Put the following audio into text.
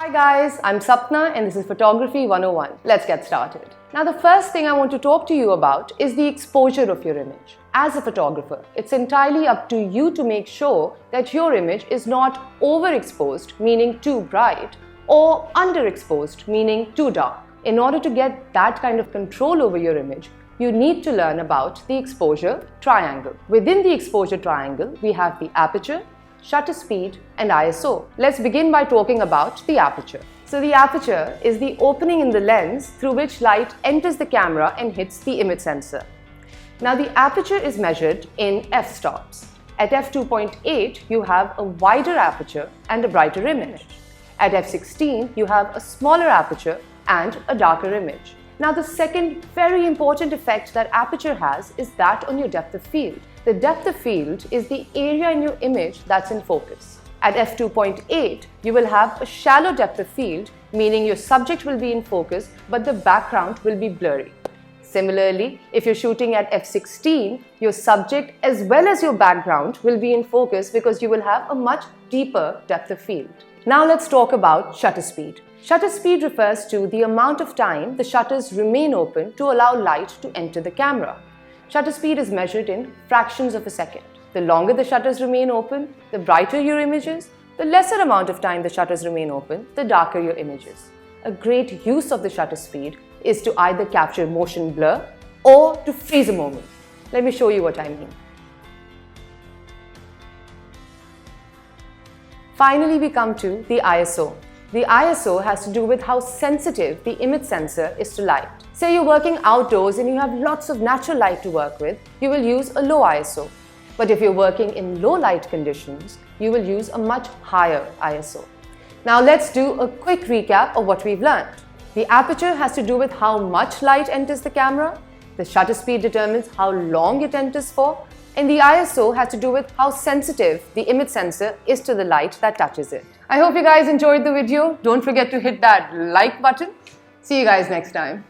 Hi guys, I'm Sapna and this is Photography 101. Let's get started. Now the first thing I want to talk to you about is the exposure of your image. As a photographer, it's entirely up to you to make sure that your image is not overexposed, meaning too bright, or underexposed, meaning too dark. In order to get that kind of control over your image, you need to learn about the exposure triangle. Within the exposure triangle, we have the aperture, shutter speed and ISO. Let's begin by talking about the aperture. So the aperture is the opening in the lens through which light enters the camera and hits the image sensor. Now the aperture is measured in f-stops. At f2.8 you have a wider aperture and a brighter image. At f16 you have a smaller aperture and a darker image. Now the second very important effect that aperture has is that on your depth of field. The depth of field is the area in your image that's in focus. At f2.8, you will have a shallow depth of field, meaning your subject will be in focus, but the background will be blurry. Similarly, if you're shooting at f16, your subject as well as your background will be in focus because you will have a much deeper depth of field. Now let's talk about shutter speed. Shutter speed refers to the amount of time the shutters remain open to allow light to enter the camera. Shutter speed is measured in fractions of a second. The longer the shutters remain open, the brighter your image is. The lesser amount of time the shutters remain open, the darker your image is. A great use of the shutter speed is to either capture motion blur or to freeze a moment. Let me show you what I mean. Finally, we come to the ISO. The ISO has to do with how sensitive the image sensor is to light. Say you're working outdoors and you have lots of natural light to work with, you will use a low ISO. But if you're working in low light conditions, you will use a much higher ISO. Now let's do a quick recap of what we've learned. The aperture has to do with how much light enters the camera, the shutter speed determines how long it enters for, and the ISO has to do with how sensitive the image sensor is to the light that touches it. I hope you guys enjoyed the video. Don't forget to hit that like button. See you guys next time.